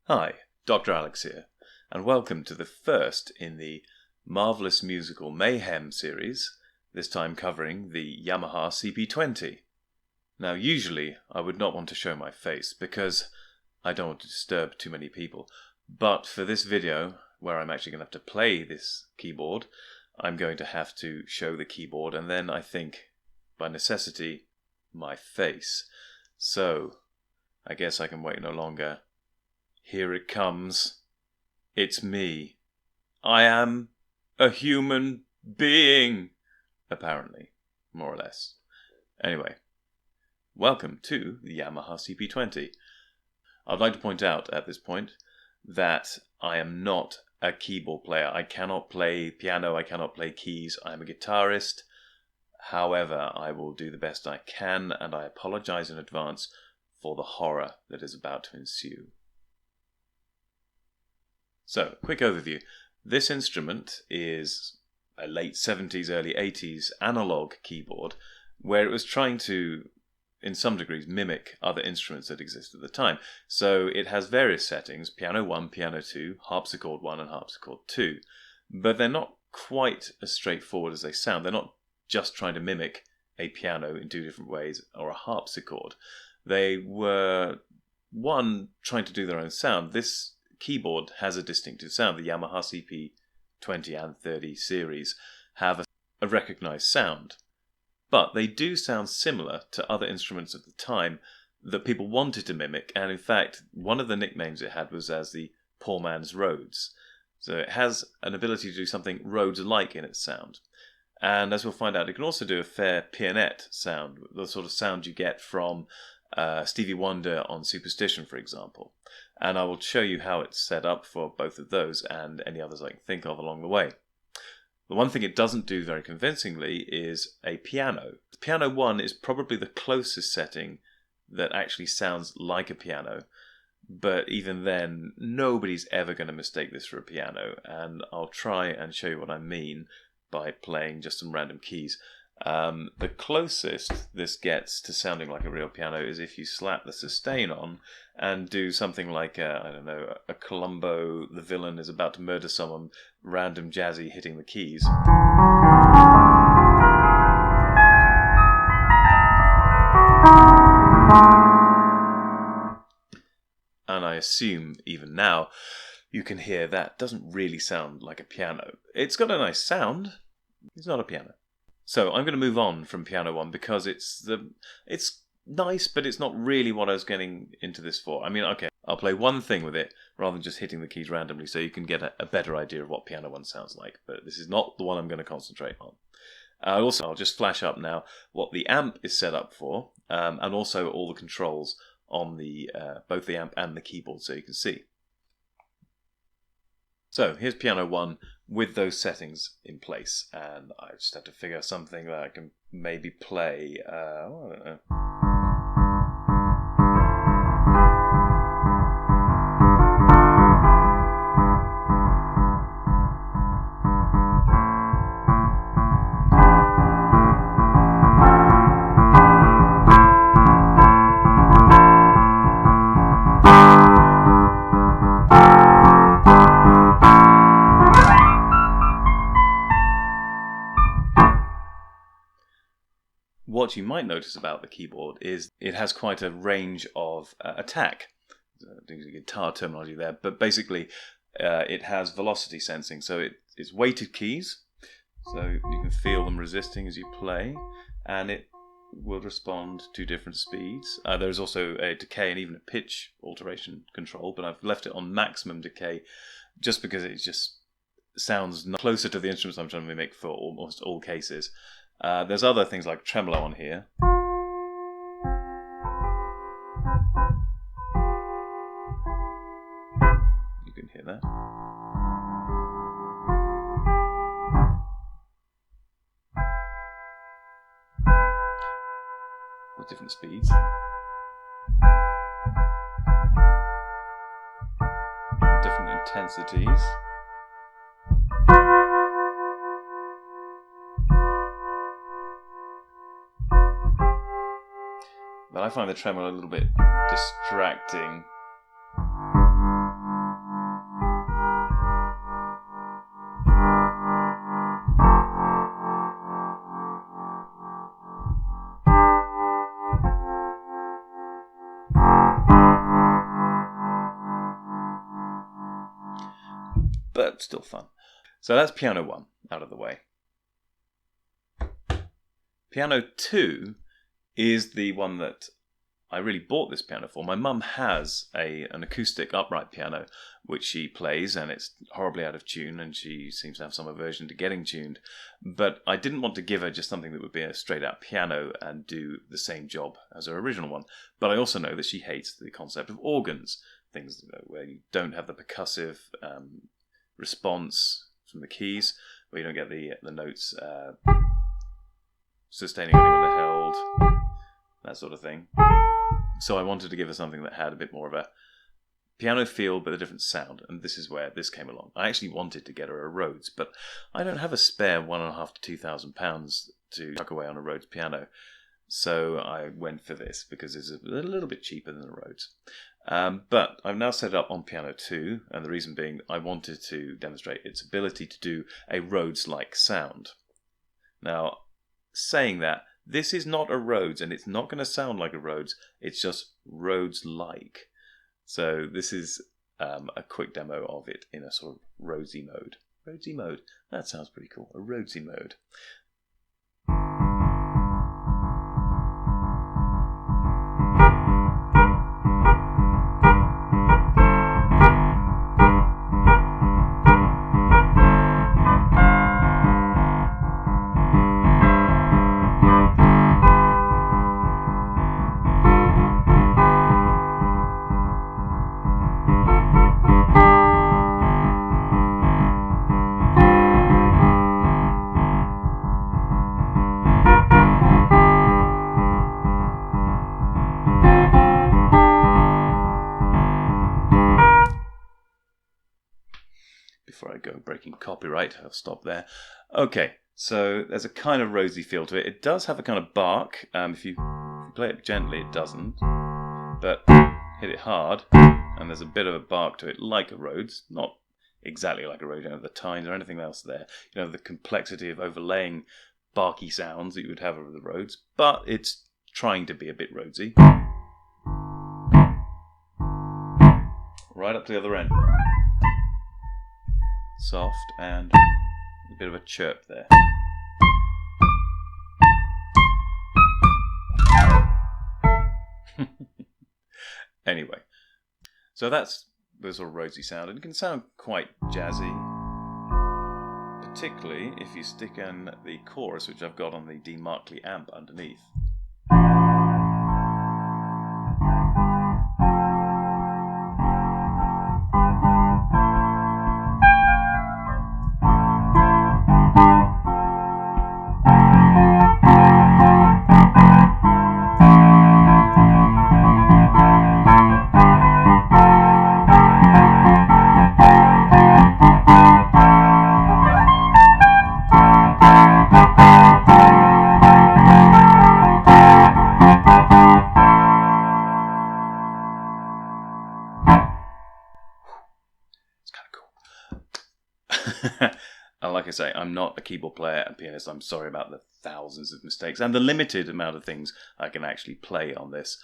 Hi, Dr. Alex here, and welcome to the first in the Marvelous Musical Mayhem series, this time covering the Yamaha CP20. Now, usually I would not want to show my face because I don't want to disturb too many people, but for this video, where I'm actually going to have to play this keyboard, I'm going to have to show the keyboard and then I think, by necessity, my face. So, I guess I can wait no longer. Here it comes. It's me. I am a human being. Apparently. More or less. Anyway. Welcome to the Yamaha CP20. I'd like to point out at this point that I am not a keyboard player. I cannot play piano. I cannot play keys. I'm a guitarist. However, I will do the best I can, and I apologize in advance for the horror that is about to ensue. So, quick overview. This instrument is a late 70s, early 80s analog keyboard where it was trying to, in some degrees, mimic other instruments that existed at the time. So it has various settings, piano 1, piano 2, harpsichord 1 and harpsichord 2. But they're not quite as straightforward as they sound. They're not just trying to mimic a piano in two different ways or a harpsichord. They were, one, trying to do their own sound. This keyboard has a distinctive sound. The Yamaha CP20 and 30 series have a recognized sound. But they do sound similar to other instruments of the time that people wanted to mimic, and in fact, one of the nicknames it had was as the poor man's Rhodes. So it has an ability to do something Rhodes-like in its sound. And as we'll find out, it can also do a fair pianette sound, the sort of sound you get from Stevie Wonder on Superstition, for example. And I will show you how it's set up for both of those and any others I can think of along the way. The one thing it doesn't do very convincingly is a piano. Piano 1 is probably the closest setting that actually sounds like a piano, but even then, nobody's ever going to mistake this for a piano, and I'll try and show you what I mean by playing just some random keys. The closest this gets to sounding like a real piano is if you slap the sustain on and do something like, a Columbo, the villain is about to murder someone, random jazzy hitting the keys. And I assume, even now, you can hear that doesn't really sound like a piano. It's got a nice sound, it's not a piano. So I'm going to move on from piano 1 because it's nice, but it's not really what I was getting into this for. I mean, okay, I'll play one thing with it rather than just hitting the keys randomly so you can get a better idea of what piano 1 sounds like, but this is not the one I'm going to concentrate on. Also, I'll just flash up now what the amp is set up for, and also all the controls on the both the amp and the keyboard so you can see. So here's piano 1 with those settings in place, and I just have to figure out something that I can maybe play. I don't know. What you might notice about the keyboard is it has quite a range of attack. Using guitar terminology there, but basically it has velocity sensing, so it's weighted keys, so you can feel them resisting as you play, and it will respond to different speeds. There's also a decay and even a pitch alteration control, but I've left it on maximum decay just because it's just sounds closer to the instruments I'm trying to mimic for almost all cases. There's other things like tremolo on here. You can hear that. With different speeds. Different intensities. But I find the tremolo a little bit distracting. But still fun. So that's piano 1 out of the way. Piano 2 is the one that I really bought this piano for. My mum has an acoustic upright piano which she plays, and it's horribly out of tune, and she seems to have some aversion to getting tuned. But I didn't want to give her just something that would be a straight out piano and do the same job as her original one. But I also know that she hates the concept of organs, things where you don't have the percussive response from the keys, where you don't get the notes sustaining only when they're held, that sort of thing. So I wanted to give her something that had a bit more of a piano feel but a different sound, and this is where this came along. I actually wanted to get her a Rhodes, but I don't have a spare £1,500 to £2,000 to tuck away on a Rhodes piano, so I went for this because it's a little bit cheaper than the Rhodes. But I've now set it up on piano 2, and the reason being I wanted to demonstrate its ability to do a Rhodes-like sound. Now, saying that, this is not a Rhodes, and it's not going to sound like a Rhodes, it's just Rhodes-like. So this is a quick demo of it in a sort of Rhodesy mode. Rhodesy mode, that sounds pretty cool, a Rhodesy mode. Before I go breaking copyright, I'll stop there. Okay, so there's a kind of Rhodesy feel to it. It does have a kind of bark. If you play it gently, it doesn't. But hit it hard, and there's a bit of a bark to it, like a Rhodes. Not exactly like a Rhodes, you don't have the tines or anything else there. You know, the complexity of overlaying barky sounds that you would have over the Rhodes, but it's trying to be a bit Rhodesy. Right up to the other end. Soft and a bit of a chirp there. Anyway, so that's the sort of Rhodesy sound, and it can sound quite jazzy, particularly if you stick in the chorus, which I've got on the Markley amp underneath. And like I say, I'm not a keyboard player and pianist. I'm sorry about the thousands of mistakes and the limited amount of things I can actually play on this.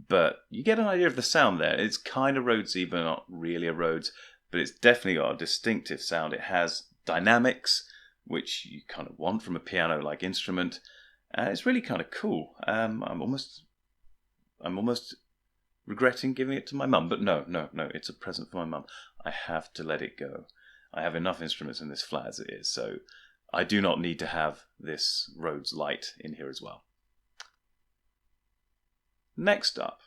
But you get an idea of the sound there. It's kind of Rhodesy, but not really a Rhodes. But it's definitely got a distinctive sound. It has dynamics, which you kind of want from a piano-like instrument. And it's really kind of cool. I'm almost regretting giving it to my mum. But no, it's a present for my mum. I have to let it go. I have enough instruments in this flat as it is, so I do not need to have this Rhodes light in here as well. Next up,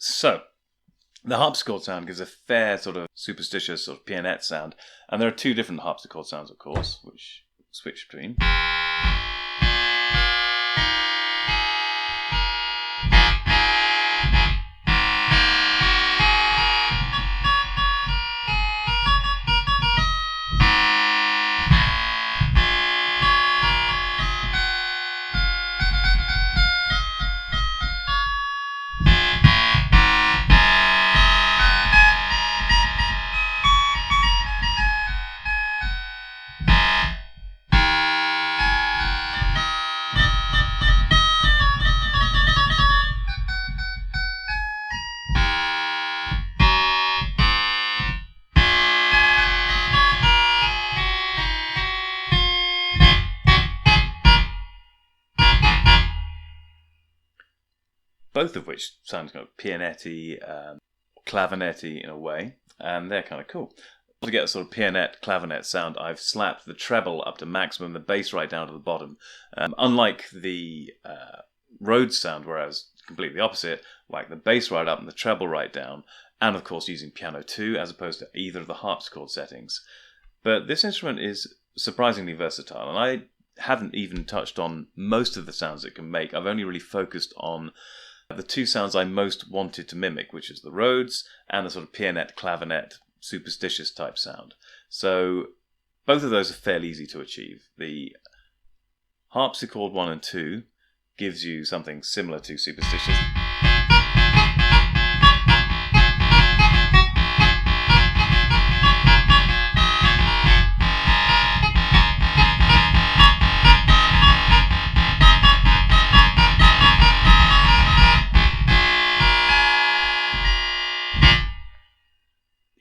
so the harpsichord sound gives a fair sort of superstitious sort of pianette sound, and there are two different harpsichord sounds, of course, which switch between. Both of which sound kind of pianette-y, clavinet-y in a way, and they're kind of cool. To get a sort of pianette, clavinet sound, I've slapped the treble up to maximum, the bass right down to the bottom. Unlike the Rhodes sound, where I was completely opposite, like the bass right up and the treble right down, and of course using piano 2 as opposed to either of the harpsichord settings. But this instrument is surprisingly versatile, and I haven't even touched on most of the sounds it can make. I've only really focused on the two sounds I most wanted to mimic, which is the Rhodes and the sort of pianette, clavinet, superstitious type sound. So both of those are fairly easy to achieve. The harpsichord 1 and 2 gives you something similar to superstitious.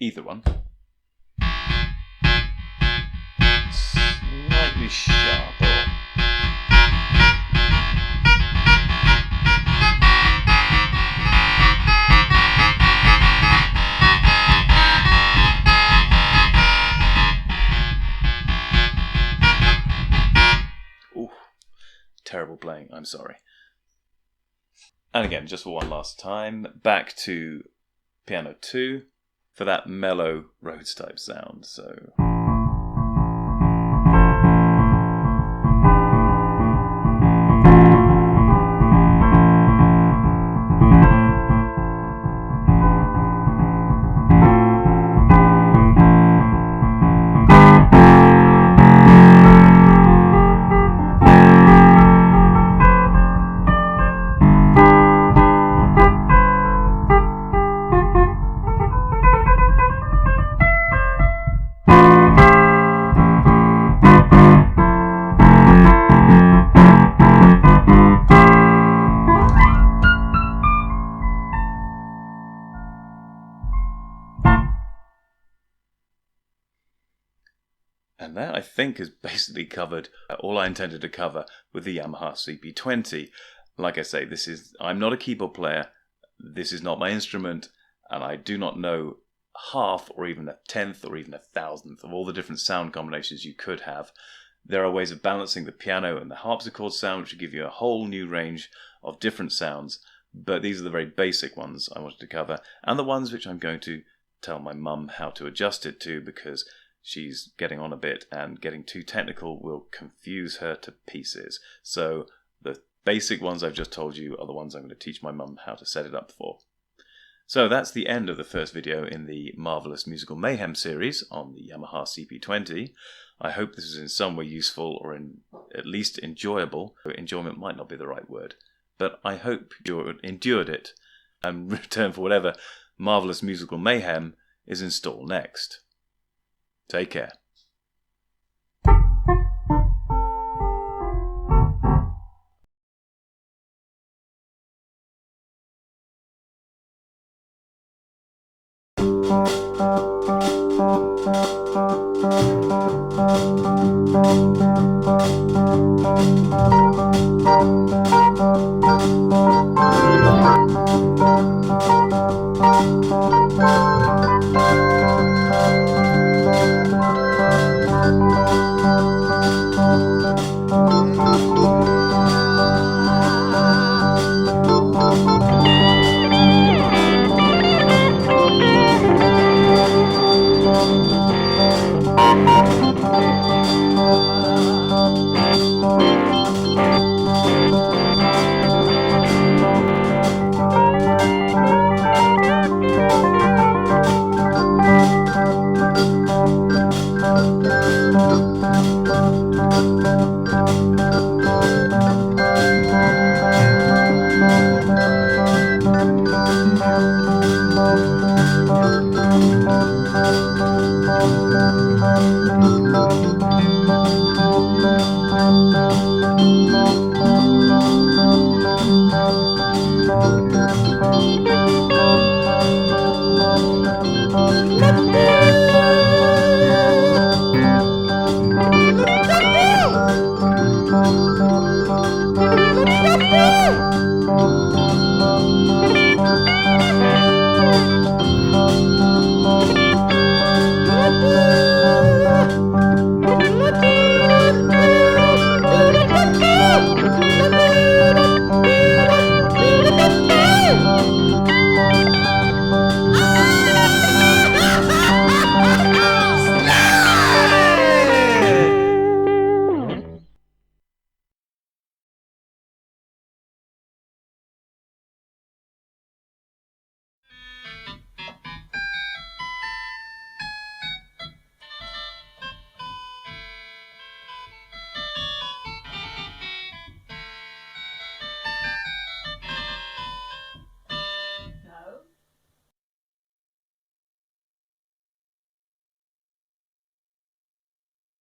Either one. Slightly sharper. Ooh, terrible playing, I'm sorry. And again, just for one last time, back to piano 2. For that mellow Rhodes type sound. So And that, I think, has basically covered all I intended to cover with the Yamaha CP20. Like I say, I'm not a keyboard player, this is not my instrument, and I do not know half or even a tenth or even a thousandth of all the different sound combinations you could have. There are ways of balancing the piano and the harpsichord sound, which will give you a whole new range of different sounds, but these are the very basic ones I wanted to cover, and the ones which I'm going to tell my mum how to adjust it to, because she's getting on a bit, and getting too technical will confuse her to pieces. So the basic ones I've just told you are the ones I'm going to teach my mum how to set it up for. So that's the end of the first video in the Marvelous Musical Mayhem series on the Yamaha CP20. I hope this is in some way useful, or at least enjoyable. Enjoyment might not be the right word, but I hope you endured it and return for whatever Marvelous Musical Mayhem is in store next. Take care.